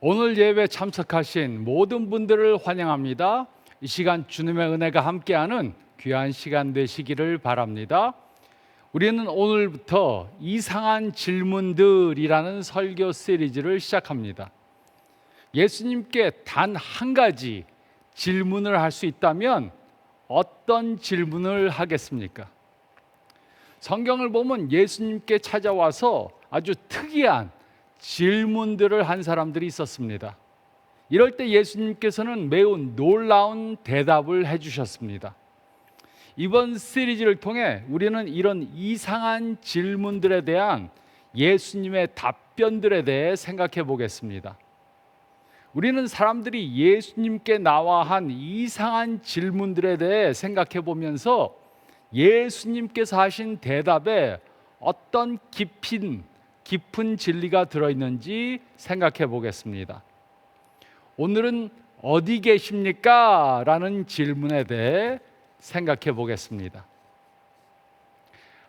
오늘 예배 참석하신 모든 분들을 환영합니다. 이 시간 주님의 은혜가 함께하는 귀한 시간 되시기를 바랍니다. 우리는 오늘부터 이상한 질문들이라는 설교 시리즈를 시작합니다. 예수님께 단 한 가지 질문을 할 수 있다면 어떤 질문을 하겠습니까? 성경을 보면 예수님께 찾아와서 아주 특이한 질문들을 한 사람들이 있었습니다. 이럴 때 예수님께서는 매우 놀라운 대답을 해주셨습니다. 이번 시리즈를 통해 우리는 이런 이상한 질문들에 대한 예수님의 답변들에 대해 생각해 보겠습니다. 우리는 사람들이 예수님께 나와 한 이상한 질문들에 대해 생각해 보면서 예수님께서 하신 대답에 어떤 깊은 진리가 들어있는지 생각해 보겠습니다. 오늘은 어디 계십니까? 라는 질문에 대해 생각해 보겠습니다.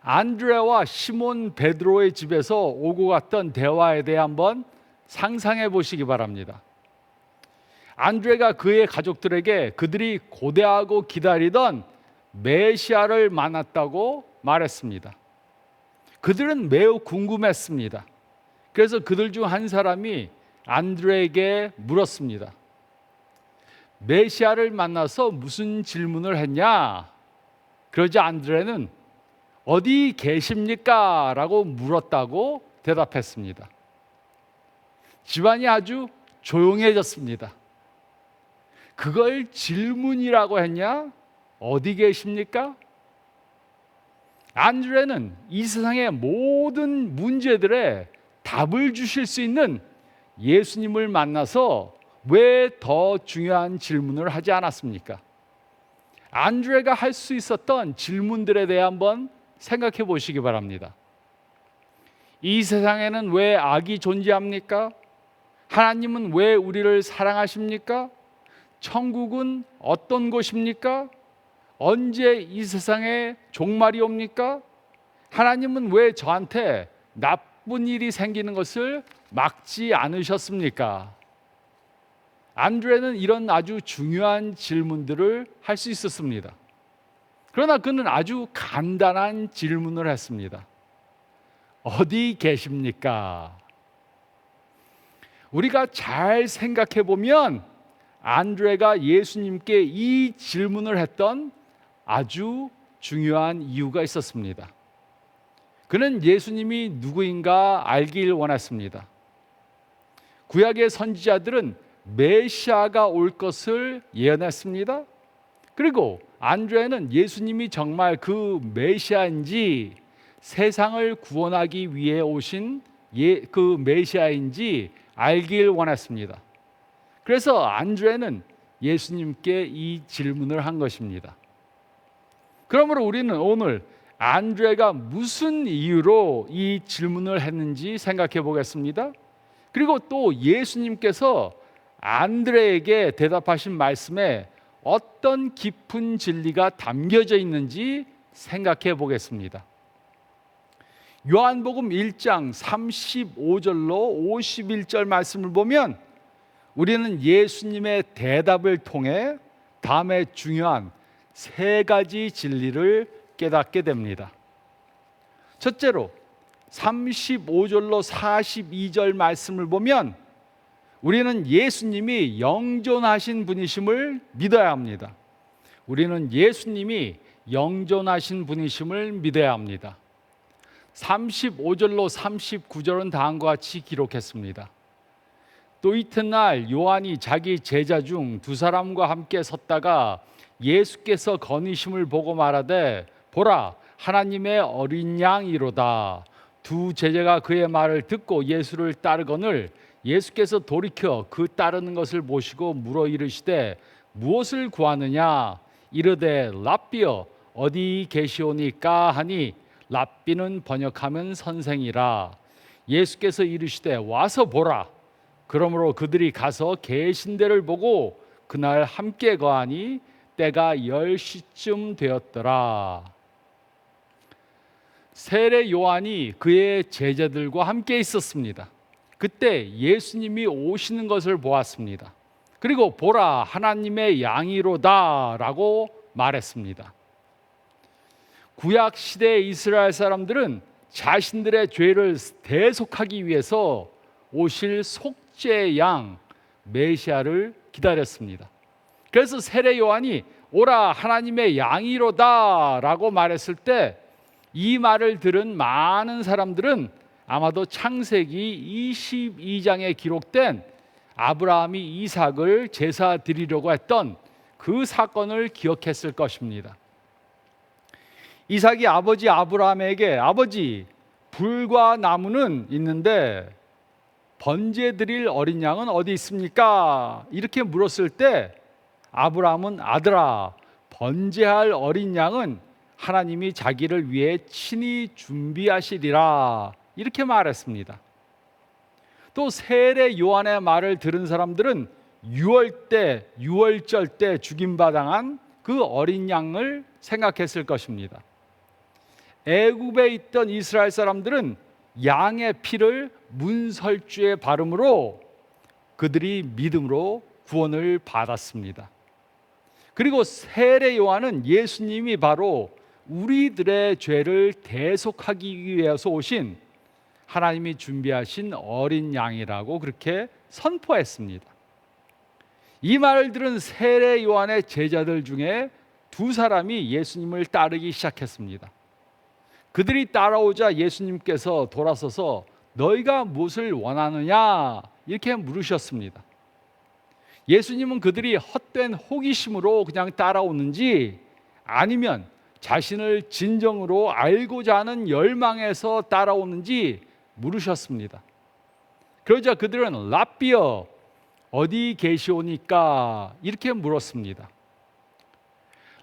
안드레와 시몬 베드로의 집에서 오고 갔던 대화에 대해 한번 상상해 보시기 바랍니다. 안드레가 그의 가족들에게 그들이 고대하고 기다리던 메시아를 만났다고 말했습니다. 그들은 매우 궁금했습니다. 그래서 그들 중 한 사람이 안드레에게 물었습니다. 메시아를 만나서 무슨 질문을 했냐? 그러자 안드레는 어디 계십니까? 라고 물었다고 대답했습니다. 집안이 아주 조용해졌습니다. 그걸 질문이라고 했냐? 어디 계십니까? 안드레는 이 세상의 모든 문제들에 답을 주실 수 있는 예수님을 만나서 왜 더 중요한 질문을 하지 않았습니까? 안드레가 할 수 있었던 질문들에 대해 한번 생각해 보시기 바랍니다. 이 세상에는 왜 악이 존재합니까? 하나님은 왜 우리를 사랑하십니까? 천국은 어떤 곳입니까? 언제 이 세상에 종말이 옵니까? 하나님은 왜 저한테 나쁜 일이 생기는 것을 막지 않으셨습니까? 안드레는 이런 아주 중요한 질문들을 할 수 있었습니다. 그러나 그는 아주 간단한 질문을 했습니다. 어디 계십니까? 우리가 잘 생각해 보면 안드레가 예수님께 이 질문을 했던 아주 중요한 이유가 있었습니다. 그는 예수님이 누구인가 알길 원했습니다. 구약의 선지자들은 메시아가 올 것을 예언했습니다. 그리고 안드레는 예수님이 정말 그 메시아인지 세상을 구원하기 위해 오신 그 메시아인지 알길 원했습니다. 그래서 안드레는 예수님께 이 질문을 한 것입니다. 그러므로 우리는 오늘 안드레가 무슨 이유로 이 질문을 했는지 생각해 보겠습니다. 그리고 또 예수님께서 안드레에게 대답하신 말씀에 어떤 깊은 진리가 담겨져 있는지 생각해 보겠습니다. 요한복음 1장 35절로 51절 말씀을 보면 우리는 예수님의 대답을 통해 다음에 중요한 세 가지 진리를 깨닫게 됩니다. 첫째로 35절로 42절 말씀을 보면 우리는 예수님이 영존하신 분이심을 믿어야 합니다. 우리는 예수님이 영존하신 분이심을 믿어야 합니다. 35절로 39절은 다음과 같이 기록했습니다. 또 이튿날 요한이 자기 제자 중 두 사람과 함께 섰다가 예수께서 거니심을 보고 말하되 보라 하나님의 어린 양이로다. 두 제자가 그의 말을 듣고 예수를 따르거늘 예수께서 돌이켜 그 따르는 것을 보시고 물어 이르시되 무엇을 구하느냐? 이르되 랍비여 어디 계시오니까 하니 랍비는 번역하면 선생이라. 예수께서 이르시되 와서 보라. 그러므로 그들이 가서 계신 데를 보고 그날 함께 거하니 때가 10시쯤 되었더라. 세례 요한이 그의 제자들과 함께 있었습니다. 그때 예수님이 오시는 것을 보았습니다. 그리고 보라, 하나님의 양이로다 라고 말했습니다. 구약 시대의 이스라엘 사람들은 자신들의 죄를 대속하기 위해서 오실 속죄의 양 메시아를 기다렸습니다. 그래서 세례 요한이 오라, 하나님의 양이로다 라고 말했을 때 이 말을 들은 많은 사람들은 아마도 창세기 22장에 기록된 아브라함이 이삭을 제사 드리려고 했던 그 사건을 기억했을 것입니다. 이삭이 아버지 아브라함에게, 아버지, 불과 나무는 있는데 번제 드릴 어린 양은 어디 있습니까? 이렇게 물었을 때 아브라함은, 아들아, 번제할 어린 양은 하나님이 자기를 위해 친히 준비하시리라 이렇게 말했습니다. 또 세례 요한의 말을 들은 사람들은 유월절 때 죽임받아간 그 어린 양을 생각했을 것입니다. 애굽에 있던 이스라엘 사람들은 양의 피를 문설주에 바름으로 그들이 믿음으로 구원을 받았습니다. 그리고 세례 요한은 예수님이 바로 우리들의 죄를 대속하기 위해서 오신 하나님이 준비하신 어린 양이라고 그렇게 선포했습니다. 이 말을 들은 세례 요한의 제자들 중에 두 사람이 예수님을 따르기 시작했습니다. 그들이 따라오자 예수님께서 돌아서서 너희가 무엇을 원하느냐 이렇게 물으셨습니다. 예수님은 그들이 헛된 호기심으로 그냥 따라오는지 아니면 자신을 진정으로 알고자 하는 열망에서 따라오는지 물으셨습니다. 그러자 그들은 랍비여, 어디 계시오니까 이렇게 물었습니다.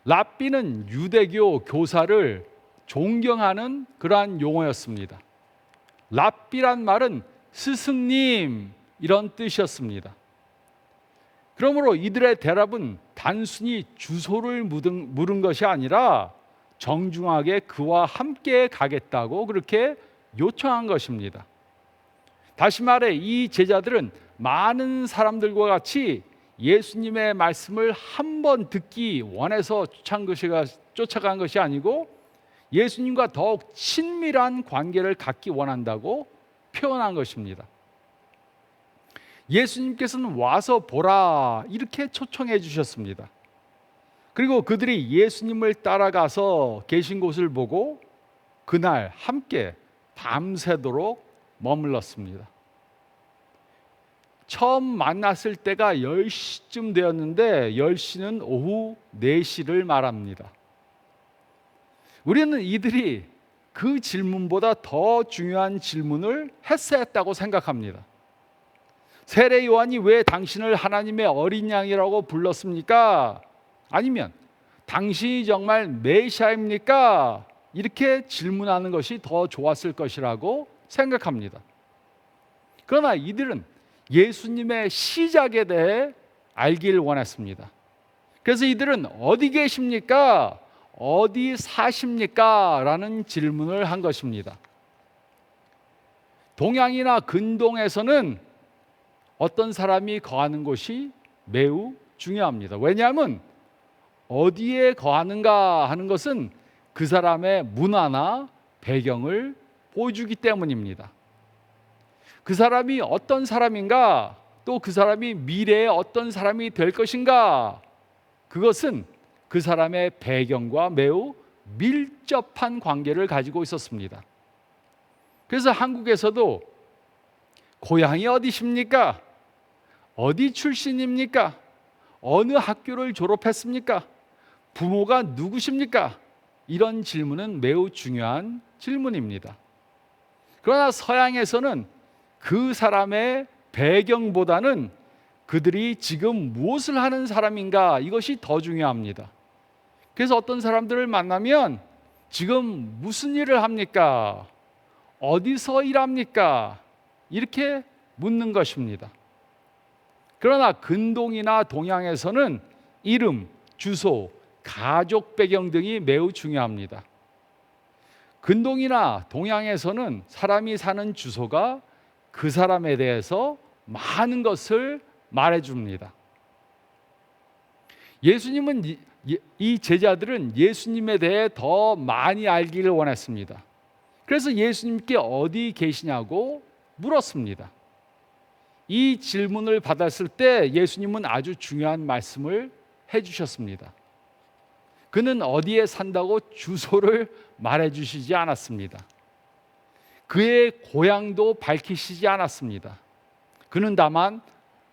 랍비는 유대교 교사를 존경하는 그러한 용어였습니다. 랍비란 말은 스승님 이런 뜻이었습니다. 그러므로 이들의 대답은 단순히 주소를 물은 것이 아니라 정중하게 그와 함께 가겠다고 그렇게 요청한 것입니다. 다시 말해 이 제자들은 많은 사람들과 같이 예수님의 말씀을 한번 듣기 원해서 쫓아간 것이 아니고 예수님과 더욱 친밀한 관계를 갖기 원한다고 표현한 것입니다. 예수님께서는 와서 보라 이렇게 초청해 주셨습니다. 그리고 그들이 예수님을 따라가서 계신 곳을 보고 그날 함께 밤새도록 머물렀습니다. 처음 만났을 때가 10시쯤 되었는데 10시는 오후 4시를 말합니다. 우리는 이들이 그 질문보다 더 중요한 질문을 했어야 했다고 생각합니다. 세례 요한이 왜 당신을 하나님의 어린 양이라고 불렀습니까? 아니면 당신이 정말 메시아입니까? 이렇게 질문하는 것이 더 좋았을 것이라고 생각합니다. 그러나 이들은 예수님의 시작에 대해 알길 원했습니다. 그래서 이들은 어디 계십니까? 어디 사십니까? 라는 질문을 한 것입니다. 동양이나 근동에서는 어떤 사람이 거하는 곳이 매우 중요합니다. 왜냐하면 어디에 거하는가 하는 것은 그 사람의 문화나 배경을 보여주기 때문입니다. 그 사람이 어떤 사람인가, 또 그 사람이 미래에 어떤 사람이 될 것인가, 그것은 그 사람의 배경과 매우 밀접한 관계를 가지고 있었습니다. 그래서 한국에서도 고향이 어디십니까? 어디 출신입니까? 어느 학교를 졸업했습니까? 부모가 누구십니까? 이런 질문은 매우 중요한 질문입니다. 그러나 서양에서는 그 사람의 배경보다는 그들이 지금 무엇을 하는 사람인가, 이것이 더 중요합니다. 그래서 어떤 사람들을 만나면 지금 무슨 일을 합니까? 어디서 일합니까? 이렇게 묻는 것입니다. 그러나 근동이나 동양에서는 이름, 주소, 가족 배경 등이 매우 중요합니다. 근동이나 동양에서는 사람이 사는 주소가 그 사람에 대해서 많은 것을 말해줍니다. 예수님은 이 제자들은 예수님에 대해 더 많이 알기를 원했습니다. 그래서 예수님께 어디 계시냐고 물었습니다. 이 질문을 받았을 때 예수님은 아주 중요한 말씀을 해주셨습니다. 그는 어디에 산다고 주소를 말해주시지 않았습니다. 그의 고향도 밝히시지 않았습니다. 그는 다만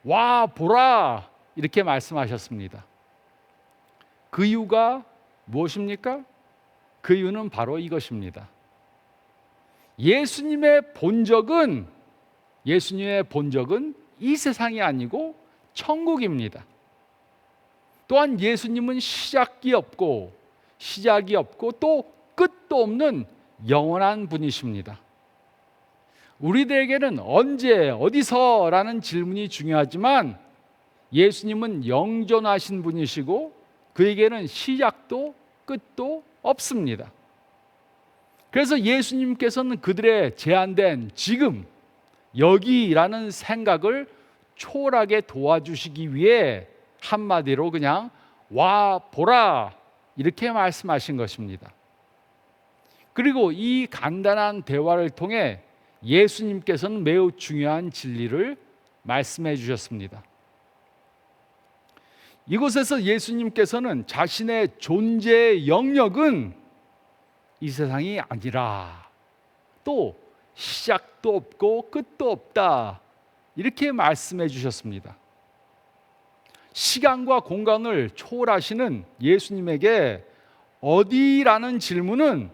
와 보라 이렇게 말씀하셨습니다. 그 이유가 무엇입니까? 그 이유는 바로 이것입니다. 예수님의 본적은 이 세상이 아니고 천국입니다. 또한 예수님은 시작이 없고 또 끝도 없는 영원한 분이십니다. 우리들에게는 언제 어디서라는 질문이 중요하지만 예수님은 영존하신 분이시고 그에게는 시작도 끝도 없습니다. 그래서 예수님께서는 그들의 제한된 지금 여기라는 생각을 초월하게 도와주시기 위해 한마디로 그냥 와 보라 이렇게 말씀하신 것입니다. 그리고 이 간단한 대화를 통해 예수님께서는 매우 중요한 진리를 말씀해 주셨습니다. 이곳에서 예수님께서는 자신의 존재의 영역은 이 세상이 아니라 또 시작도 없고 끝도 없다 이렇게 말씀해 주셨습니다. 시간과 공간을 초월하시는 예수님에게 어디라는 질문은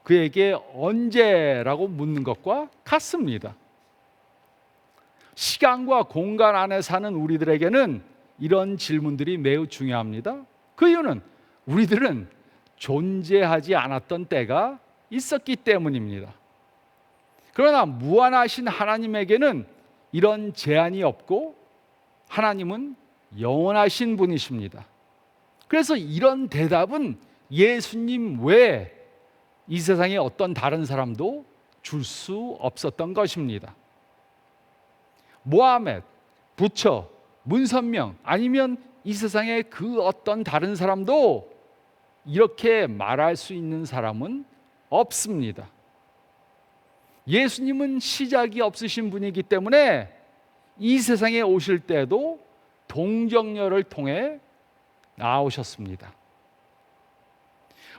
그에게 언제라고 묻는 것과 같습니다. 시간과 공간 안에 사는 우리들에게는 이런 질문들이 매우 중요합니다. 그 이유는 우리들은 존재하지 않았던 때가 있었기 때문입니다. 그러나 무한하신 하나님에게는 이런 제한이 없고 하나님은 영원하신 분이십니다. 그래서 이런 대답은 예수님 외에 이 세상에 어떤 다른 사람도 줄 수 없었던 것입니다. 모하메드, 부처, 문선명 아니면 이 세상의 그 어떤 다른 사람도 이렇게 말할 수 있는 사람은 없습니다. 예수님은 시작이 없으신 분이기 때문에 이 세상에 오실 때도 동정녀를 통해 나오셨습니다.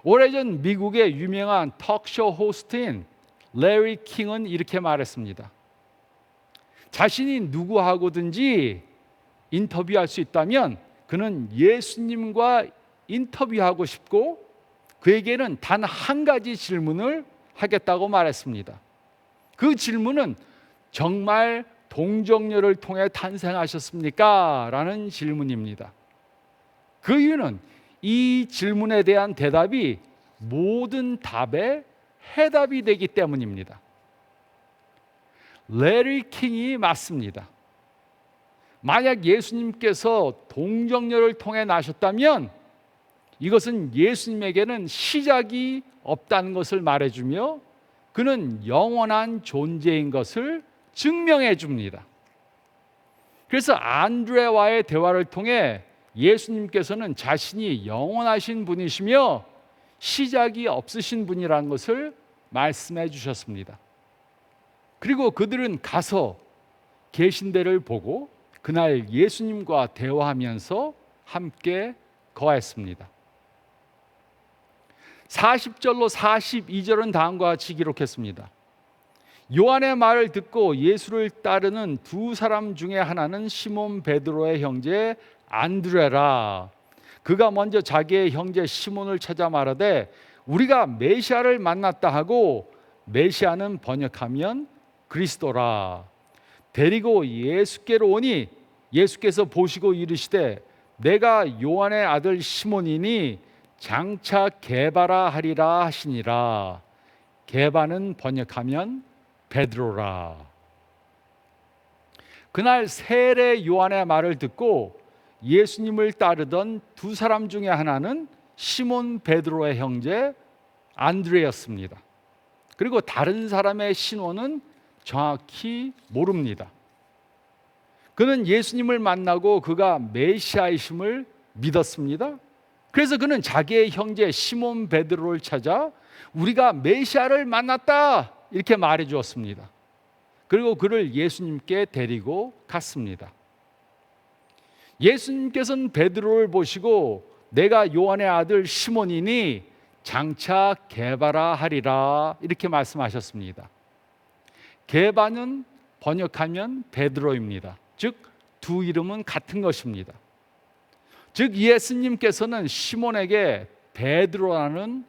오래전 미국의 유명한 톡쇼 호스트인 레리 킹은 이렇게 말했습니다. 자신이 누구하고든지 인터뷰할 수 있다면 그는 예수님과 인터뷰하고 싶고 그에게는 단 한 가지 질문을 하겠다고 말했습니다. 그 질문은 정말 동정녀를 통해 탄생하셨습니까? 라는 질문입니다. 그 이유는 이 질문에 대한 대답이 모든 답의 해답이 되기 때문입니다. 레리 킹이 맞습니다. 만약 예수님께서 동정녀를 통해 나셨다면 이것은 예수님에게는 시작이 없다는 것을 말해주며 그는 영원한 존재인 것을 증명해 줍니다. 그래서 안드레와의 대화를 통해 예수님께서는 자신이 영원하신 분이시며 시작이 없으신 분이라는 것을 말씀해 주셨습니다. 그리고 그들은 가서 계신 데를 보고 그날 예수님과 대화하면서 함께 거했습니다. 40절로 42절은 다음과 같이 기록했습니다. 요한의 말을 듣고 예수를 따르는 두 사람 중에 하나는 시몬 베드로의 형제 안드레라. 그가 먼저 자기의 형제 시몬을 찾아 말하되 우리가 메시아를 만났다 하고, 메시아는 번역하면 그리스도라. 데리고 예수께로 오니 예수께서 보시고 이르시되 내가 요한의 아들 시몬이니 장차 게바라 하리라 하시니라. 게바는 번역하면 베드로라. 그날 세례 요한의 말을 듣고 예수님을 따르던 두 사람 중에 하나는 시몬 베드로의 형제 안드레였습니다. 그리고 다른 사람의 신호는 정확히 모릅니다. 그는 예수님을 만나고 그가 메시아이심을 믿었습니다. 그래서 그는 자기의 형제 시몬 베드로를 찾아 우리가 메시아를 만났다 이렇게 말해 주었습니다. 그리고 그를 예수님께 데리고 갔습니다. 예수님께서는 베드로를 보시고 내가 요한의 아들 시몬이니 장차 게바라 하리라 이렇게 말씀하셨습니다. 게바는 번역하면 베드로입니다. 즉 두 이름은 같은 것입니다. 즉 예수님께서는 시몬에게 베드로라는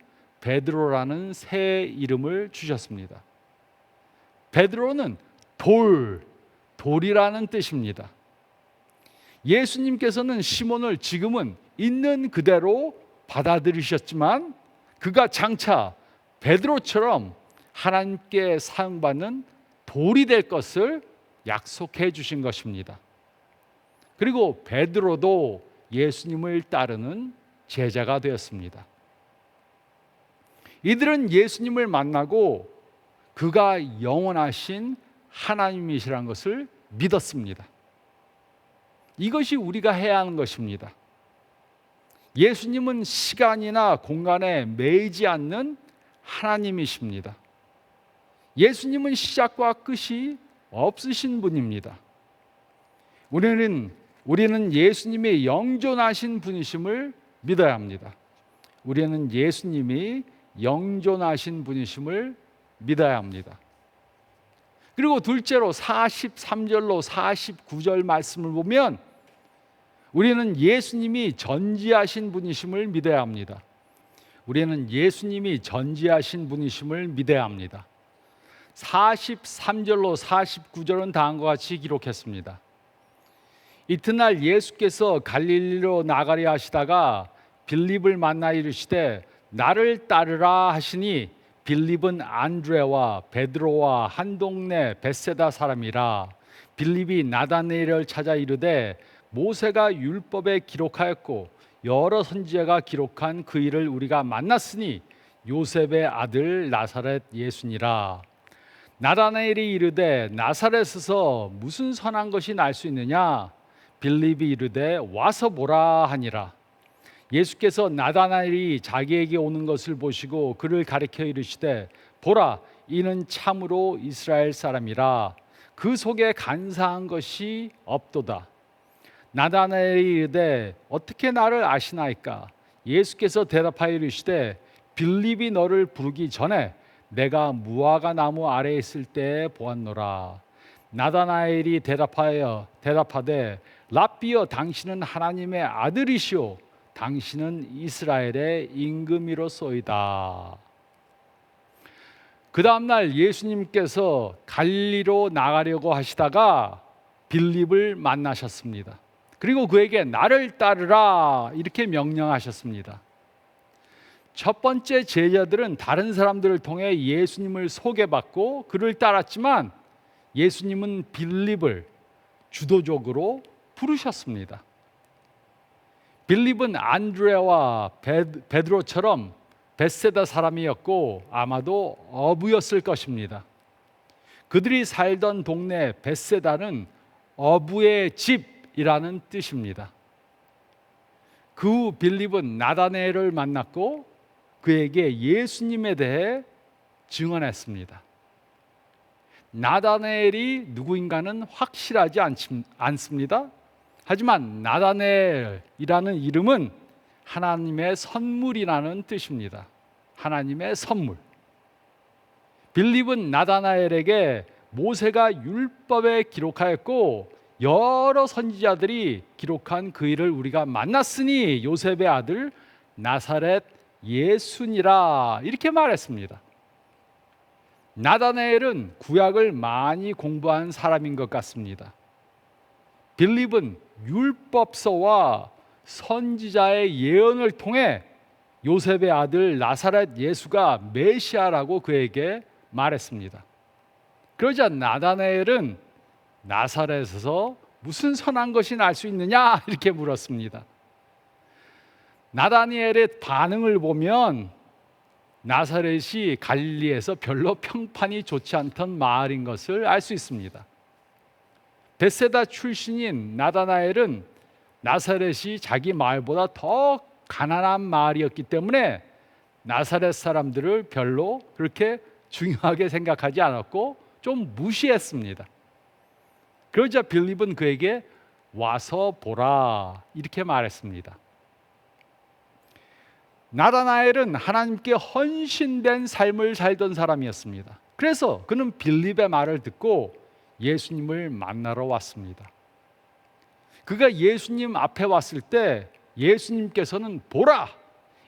새 이름을 주셨습니다. 베드로는 돌이라는 뜻입니다. 예수님께서는 시몬을 지금은 있는 그대로 받아들이셨지만 그가 장차 베드로처럼 하나님께 사용받는 돌이 될 것을 약속해 주신 것입니다. 그리고 베드로도 예수님을 따르는 제자가 되었습니다. 이들은 예수님을 만나고 그가 영원하신 하나님이시라는 것을 믿었습니다. 이것이 우리가 해야 하는 것입니다. 예수님은 시간이나 공간에 매이지 않는 하나님이십니다. 예수님은 시작과 끝이 없으신 분입니다. 우리는 예수님이 영존하신 분이심을 믿어야 합니다. 우리는 예수님이 영존하신 분이심을 믿어야 합니다. 그리고 둘째로 43절로 49절 말씀을 보면 우리는 예수님이 전지하신 분이심을 믿어야 합니다. 우리는 예수님이 전지하신 분이심을 믿어야 합니다. 43절로 49절은 다음과 같이 기록했습니다. 이튿날 예수께서 갈릴리로 나가려 하시다가 빌립을 만나 이르시되 나를 따르라 하시니 빌립은 안드레와 베드로와 한 동네 벳세다 사람이라. 빌립이 나다나엘을 찾아 이르되 모세가 율법에 기록하였고 여러 선지자가 기록한 그 일을 우리가 만났으니 요셉의 아들 나사렛 예수니라. 나다나엘이 이르되 나사렛에서 무슨 선한 것이 날 수 있느냐? 빌립이 이르되 와서 보라 하니라. 예수께서 나다나엘이 자기에게 오는 것을 보시고 그를 가리켜 이르시되 보라 이는 참으로 이스라엘 사람이라. 그 속에 간사한 것이 없도다. 나다나엘이 이르되 어떻게 나를 아시나이까? 예수께서 대답하여 이르시되 빌립이 너를 부르기 전에 내가 무화과 나무 아래에 있을 때 보았노라. 나다나엘이 대답하되 랍비여 당신은 하나님의 아들이시오 당신은 이스라엘의 임금이로소이다. 그 다음날 예수님께서 갈릴리로 나가려고 하시다가 빌립을 만나셨습니다. 그리고 그에게 나를 따르라 이렇게 명령하셨습니다. 첫 번째 제자들은 다른 사람들을 통해 예수님을 소개받고 그를 따랐지만 예수님은 빌립을 주도적으로 부르셨습니다. 빌립은 안드레와 베드로처럼 벳세다 사람이었고 아마도 어부였을 것입니다. 그들이 살던 동네 벳세다는 어부의 집이라는 뜻입니다. 그 후 빌립은 나다나엘을 만났고 그에게 예수님에 대해 증언했습니다. 나다나엘이 누구인가는 확실하지 않습니다. 하지만 나다나엘이라는 이름은 하나님의 선물이라는 뜻입니다. 하나님의 선물. 빌립은 나다나엘에게 모세가 율법에 기록하였고 여러 선지자들이 기록한 그 일을 우리가 만났으니 요셉의 아들 나사렛 예수니라 이렇게 말했습니다. 나다나엘은 구약을 많이 공부한 사람인 것 같습니다. 빌립은 율법서와 선지자의 예언을 통해 요셉의 아들 나사렛 예수가 메시아라고 그에게 말했습니다. 그러자 나다나엘은 나사렛에서 무슨 선한 것이 날 수 있느냐 이렇게 물었습니다. 나다나엘의 반응을 보면 나사렛이 갈릴리에서 별로 평판이 좋지 않던 마을인 것을 알 수 있습니다. 벳세다 출신인 나다나엘은 나사렛이 자기 마을보다 더 가난한 마을이었기 때문에 나사렛 사람들을 별로 그렇게 중요하게 생각하지 않았고 좀 무시했습니다. 그러자 빌립은 그에게 와서 보라 이렇게 말했습니다. 나다나엘은 하나님께 헌신된 삶을 살던 사람이었습니다. 그래서 그는 빌립의 말을 듣고 예수님을 만나러 왔습니다. 그가 예수님 앞에 왔을 때 예수님께서는 보라,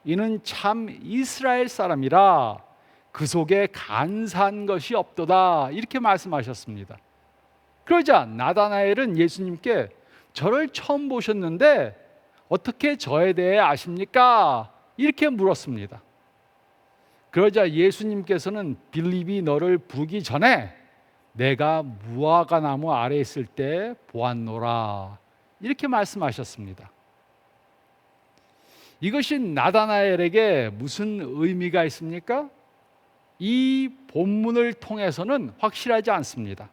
이는 참 이스라엘 사람이라, 그 속에 간사한 것이 없도다 이렇게 말씀하셨습니다. 그러자 나다나엘은 예수님께 저를 처음 보셨는데 어떻게 저에 대해 아십니까? 이렇게 물었습니다. 그러자 예수님께서는 빌립이 너를 부르기 전에 내가 무화과 나무 아래 있을 때 보았노라 이렇게 말씀하셨습니다. 이것이 나다나엘에게 무슨 의미가 있습니까? 이 본문을 통해서는 확실하지 않습니다.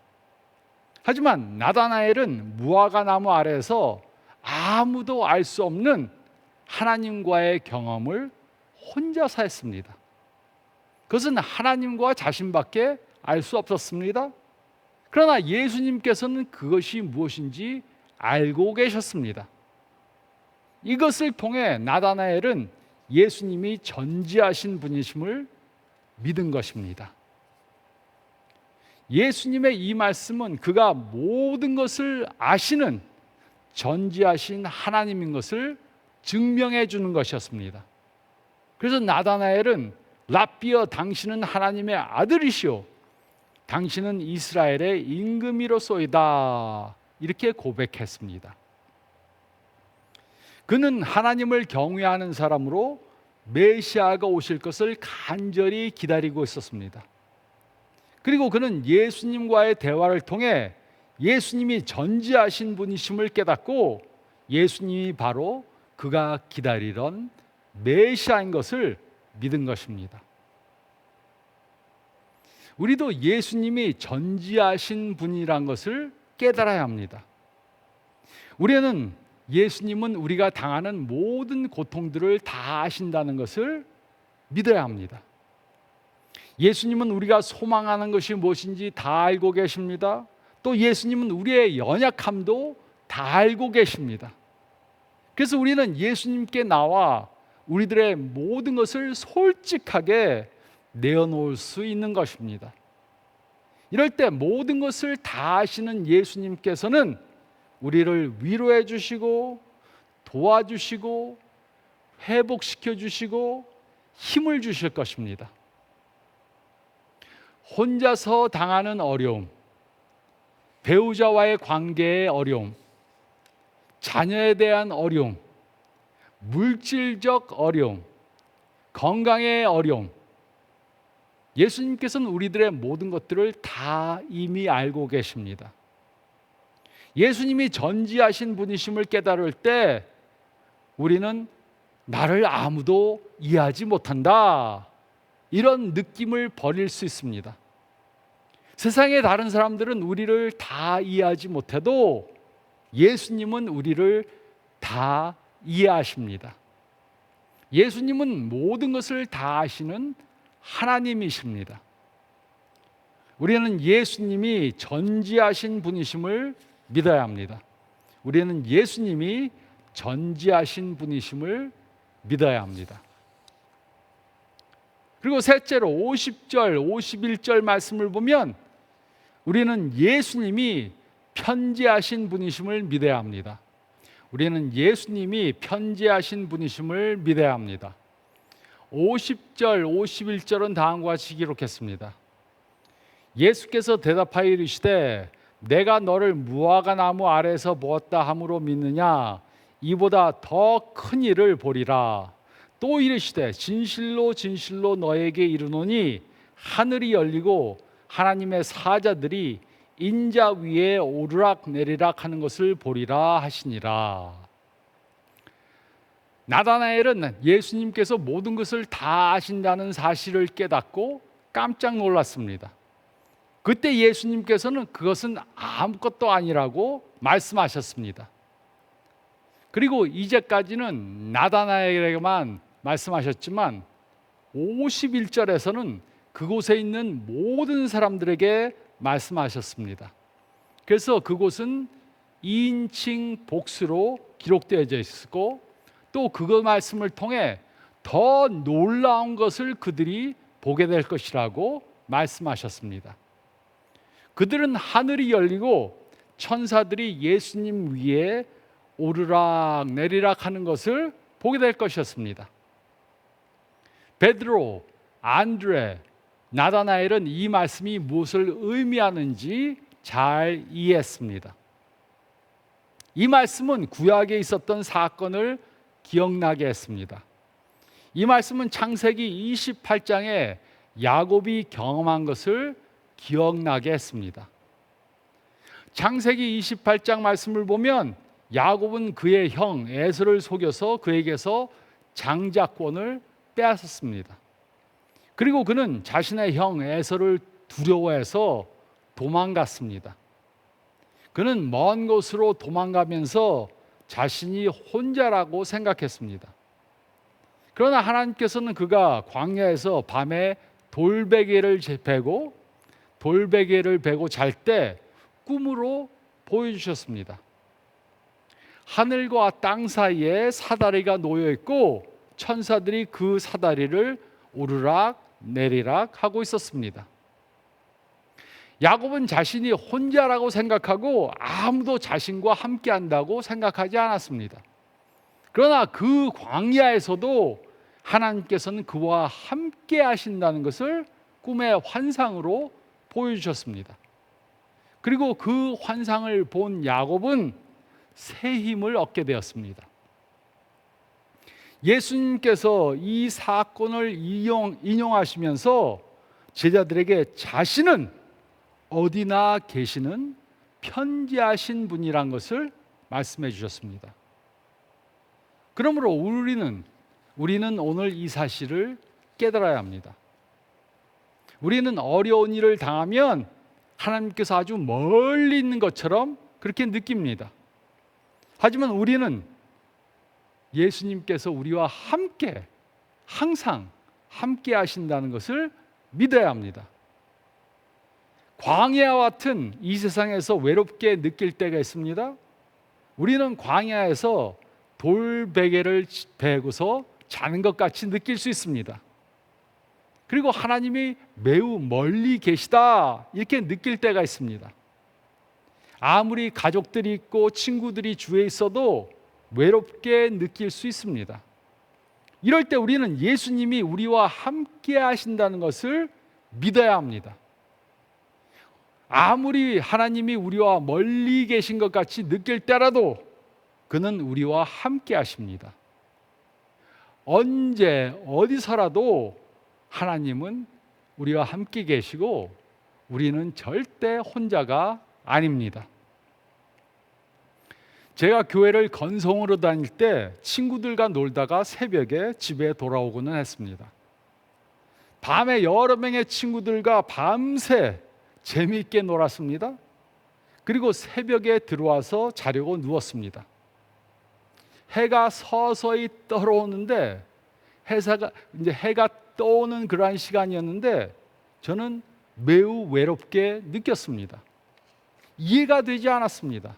하지만 나다나엘은 무화과 나무 아래에서 아무도 알 수 없는 하나님과의 경험을 혼자서 했습니다. 그것은 하나님과 자신밖에 알 수 없었습니다. 그러나 예수님께서는 그것이 무엇인지 알고 계셨습니다. 이것을 통해 나다나엘은 예수님이 전지하신 분이심을 믿은 것입니다. 예수님의 이 말씀은 그가 모든 것을 아시는 전지하신 하나님인 것을 증명해 주는 것이었습니다. 그래서 나다나엘은 랍비여, 당신은 하나님의 아들이시오, 당신은 이스라엘의 임금이로소이다 이렇게 고백했습니다. 그는 하나님을 경외하는 사람으로 메시아가 오실 것을 간절히 기다리고 있었습니다. 그리고 그는 예수님과의 대화를 통해 예수님이 전지하신 분이심을 깨닫고 예수님이 바로 그가 기다리던 메시아인 것을 믿은 것입니다. 우리도 예수님이 전지하신 분이란 것을 깨달아야 합니다. 우리는 예수님은 우리가 당하는 모든 고통들을 다 아신다는 것을 믿어야 합니다. 예수님은 우리가 소망하는 것이 무엇인지 다 알고 계십니다. 또 예수님은 우리의 연약함도 다 알고 계십니다. 그래서 우리는 예수님께 나와 우리들의 모든 것을 솔직하게 내어놓을 수 있는 것입니다. 이럴 때 모든 것을 다 아시는 예수님께서는 우리를 위로해 주시고 도와주시고 회복시켜 주시고 힘을 주실 것입니다. 혼자서 당하는 어려움, 배우자와의 관계의 어려움, 자녀에 대한 어려움, 물질적 어려움, 건강의 어려움, 예수님께서는 우리들의 모든 것들을 다 이미 알고 계십니다. 예수님이 전지하신 분이심을 깨달을 때 우리는 나를 아무도 이해하지 못한다, 이런 느낌을 버릴 수 있습니다. 세상의 다른 사람들은 우리를 다 이해하지 못해도 예수님은 우리를 다 이해하십니다. 예수님은 모든 것을 다 아시는 하나님이십니다. 우리는 예수님이 전지하신 분이심을 믿어야 합니다. 우리는 예수님이 전지하신 분이심을 믿어야 합니다. 그리고 셋째로 50절, 51절 말씀을 보면 우리는 예수님이 편지하신 분이심을 믿어야 합니다. 우리는 예수님이 편지하신 분이심을 믿어야 합니다. 50절, 51절은 다음과 같이 기록했습니다. 예수께서 대답하여 이르시되 내가 너를 무화과 나무 아래에서 보았다 함으로 믿느냐? 이보다 더 큰 일을 보리라. 또 이르시되 진실로 진실로 너에게 이르노니 하늘이 열리고 하나님의 사자들이 인자 위에 오르락 내리락 하는 것을 보리라 하시니라. 나다나엘은 예수님께서 모든 것을 다 아신다는 사실을 깨닫고 깜짝 놀랐습니다. 그때 예수님께서는 그것은 아무것도 아니라고 말씀하셨습니다. 그리고 이제까지는 나다나엘에게만 말씀하셨지만 51절에서는 그곳에 있는 모든 사람들에게 말씀하셨습니다. 그래서 그곳은 2인칭 복수로 기록되어져 있고 또 그 말씀을 통해 더 놀라운 것을 그들이 보게 될 것이라고 말씀하셨습니다. 그들은 하늘이 열리고 천사들이 예수님 위에 오르락 내리락 하는 것을 보게 될 것이었습니다. 베드로, 안드레, 나다나엘은 이 말씀이 무엇을 의미하는지 잘 이해했습니다. 이 말씀은 구약에 있었던 사건을 기억나게 했습니다. 이 말씀은 창세기 28장에 야곱이 경험한 것을 기억나게 했습니다. 창세기 28장 말씀을 보면 야곱은 그의 형 에서를 속여서 그에게서 장자권을 빼앗았습니다. 그리고 그는 자신의 형 에서를 두려워해서 도망갔습니다. 그는 먼 곳으로 도망가면서 자신이 혼자라고 생각했습니다. 그러나 하나님께서는 그가 광야에서 밤에 돌베개를 베고 잘 때 꿈으로 보여주셨습니다. 하늘과 땅 사이에 사다리가 놓여 있고 천사들이 그 사다리를 오르락 내리락 하고 있었습니다. 야곱은 자신이 혼자라고 생각하고 아무도 자신과 함께 한다고 생각하지 않았습니다. 그러나 그 광야에서도 하나님께서는 그와 함께 하신다는 것을 꿈의 환상으로 보여주셨습니다. 그리고 그 환상을 본 야곱은 새 힘을 얻게 되었습니다. 예수님께서 이 사건을 인용하시면서 제자들에게 자신은 어디나 계시는 편지하신 분이란 것을 말씀해 주셨습니다. 그러므로 우리는 오늘 이 사실을 깨달아야 합니다. 우리는 어려운 일을 당하면 하나님께서 아주 멀리 있는 것처럼 그렇게 느낍니다. 하지만 우리는 예수님께서 우리와 함께 항상 함께 하신다는 것을 믿어야 합니다. 광야와 같은 이 세상에서 외롭게 느낄 때가 있습니다. 우리는 광야에서 돌베개를 베고서 자는 것 같이 느낄 수 있습니다. 그리고 하나님이 매우 멀리 계시다 이렇게 느낄 때가 있습니다. 아무리 가족들이 있고 친구들이 주위에 있어도 외롭게 느낄 수 있습니다. 이럴 때 우리는 예수님이 우리와 함께 하신다는 것을 믿어야 합니다. 아무리 하나님이 우리와 멀리 계신 것 같이 느낄 때라도 그는 우리와 함께 하십니다. 언제 어디서라도 하나님은 우리와 함께 계시고 우리는 절대 혼자가 아닙니다. 제가 교회를 건성으로 다닐 때 친구들과 놀다가 새벽에 집에 돌아오고는 했습니다. 밤에 여러 명의 친구들과 밤새 재미있게 놀았습니다. 그리고 새벽에 들어와서 자려고 누웠습니다. 해가 서서히 떨어오는데 해가 떠오는 그러한 시간이었는데 저는 매우 외롭게 느꼈습니다. 이해가 되지 않았습니다.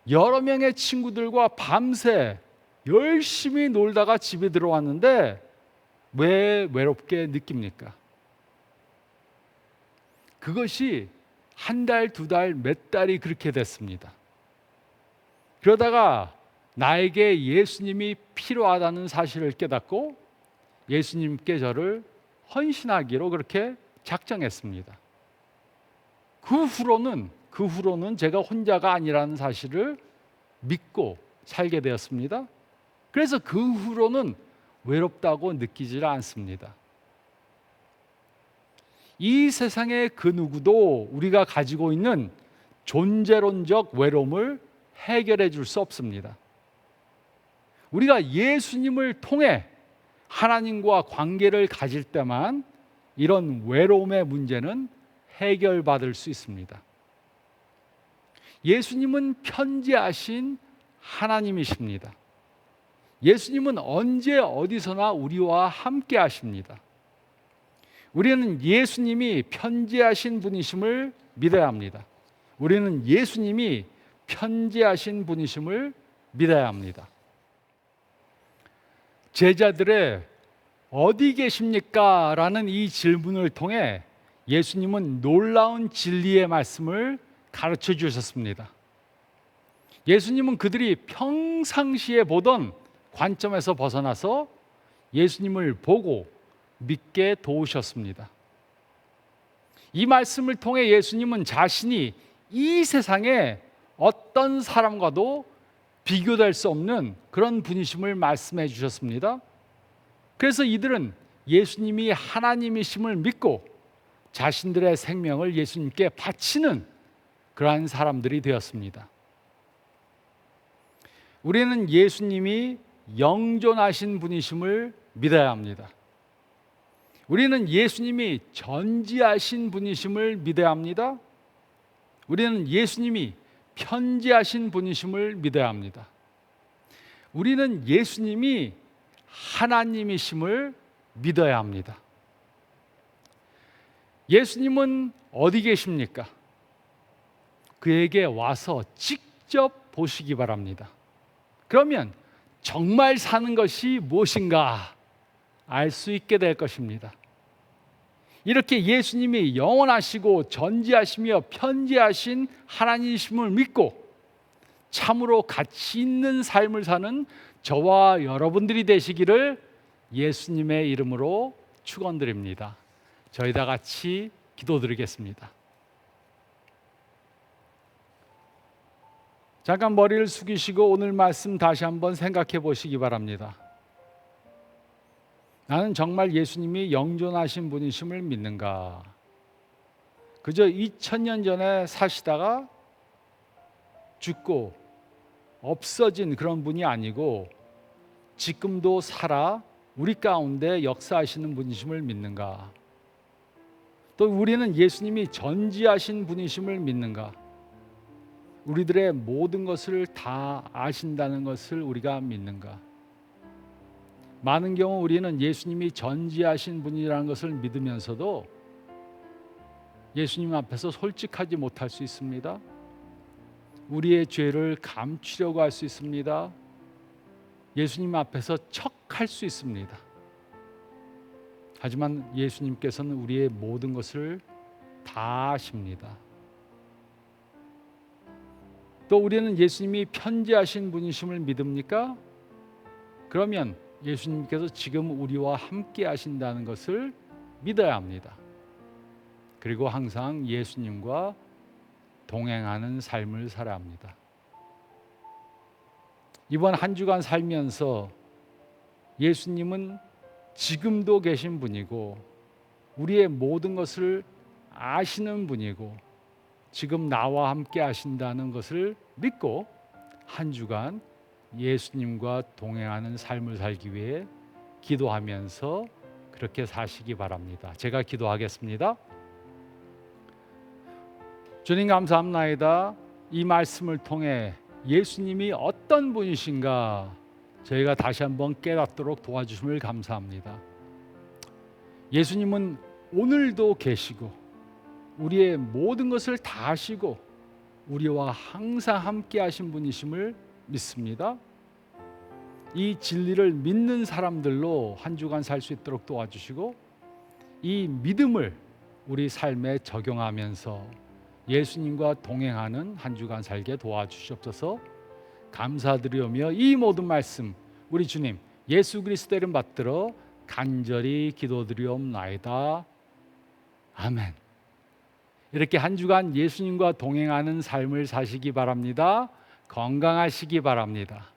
여러 명의 친구들과 밤새 열심히 놀다가 집에 들어왔는데 왜 외롭게 느낍니까? 그것이 한 달, 두 달, 몇 달이 그렇게 됐습니다. 그러다가 나에게 예수님이 필요하다는 사실을 깨닫고 예수님께 저를 헌신하기로 그렇게 작정했습니다. 그 후로는 제가 혼자가 아니라는 사실을 믿고 살게 되었습니다. 그래서 그 후로는 외롭다고 느끼질 않습니다. 이 세상의 그 누구도 우리가 가지고 있는 존재론적 외로움을 해결해 줄 수 없습니다. 우리가 예수님을 통해 하나님과 관계를 가질 때만 이런 외로움의 문제는 해결받을 수 있습니다. 예수님은 편지하신 하나님이십니다. 예수님은 언제 어디서나 우리와 함께 하십니다. 우리는 예수님이 편지하신 분이심을 믿어야 합니다. 우리는 예수님이 편지하신 분이심을 믿어야 합니다. 제자들의 어디 계십니까? 라는 이 질문을 통해 예수님은 놀라운 진리의 말씀을 가르쳐 주셨습니다. 예수님은 그들이 평상시에 보던 관점에서 벗어나서 예수님을 보고 믿게 도우셨습니다. 이 말씀을 통해 예수님은 자신이 이 세상에 어떤 사람과도 비교될 수 없는 그런 분이심을 말씀해 주셨습니다. 그래서 이들은 예수님이 하나님이심을 믿고 자신들의 생명을 예수님께 바치는 그러한 사람들이 되었습니다. 우리는 예수님이 영존하신 분이심을 믿어야 합니다. 우리는 예수님이 전지하신 분이심을 믿어야 합니다. 우리는 예수님이 편지하신 분이심을 믿어야 합니다. 우리는 예수님이 하나님이심을 믿어야 합니다. 예수님은 어디 계십니까? 그에게 와서 직접 보시기 바랍니다. 그러면 정말 사는 것이 무엇인가 알 수 있게 될 것입니다. 이렇게 예수님이 영원하시고 전지하시며 편지하신 하나님이심을 믿고 참으로 가치 있는 삶을 사는 저와 여러분들이 되시기를 예수님의 이름으로 축원드립니다. 저희 다 같이 기도드리겠습니다. 잠깐 머리를 숙이시고 오늘 말씀 다시 한번 생각해 보시기 바랍니다. 나는 정말 예수님이 영존하신 분이심을 믿는가? 그저 2000년 전에 사시다가 죽고 없어진 그런 분이 아니고 지금도 살아 우리 가운데 역사하시는 분이심을 믿는가? 또 우리는 예수님이 전지하신 분이심을 믿는가? 우리들의 모든 것을 다 아신다는 것을 우리가 믿는가? 많은 경우 우리는 예수님이 전지하신 분이라는 것을 믿으면서도 예수님 앞에서 솔직하지 못할 수 있습니다. 우리의 죄를 감추려고 할 수 있습니다. 예수님 앞에서 척할 수 있습니다. 하지만 예수님께서는 우리의 모든 것을 다 아십니다. 또 우리는 예수님이 편지하신 분이심을 믿습니까? 그러면 예수님께서 지금 우리와 함께 하신다는 것을 믿어야 합니다. 그리고 항상 예수님과 동행하는 삶을 살아야 합니다. 이번 한 주간 살면서 예수님은 지금도 계신 분이고 우리의 모든 것을 아시는 분이고 지금 나와 함께 하신다는 것을 믿고 한 주간 예수님과 동행하는 삶을 살기 위해 기도하면서 그렇게 사시기 바랍니다. 제가 기도하겠습니다. 주님 감사합나이다. 이 말씀을 통해 예수님이 어떤 분이신가 저희가 다시 한번 깨닫도록 도와주심을 감사합니다. 예수님은 오늘도 계시고 우리의 모든 것을 다 아시고 우리와 항상 함께 하신 분이심을 믿습니다. 이 진리를 믿는 사람들로 한 주간 살 수 있도록 도와주시고 이 믿음을 우리 삶에 적용하면서 예수님과 동행하는 한 주간 살게 도와주시옵소서. 감사드리오며 이 모든 말씀 우리 주님 예수 그리스도의 이름 받들어 간절히 기도드리옵나이다. 아멘. 이렇게 한 주간 예수님과 동행하는 삶을 사시기 바랍니다. 건강하시기 바랍니다.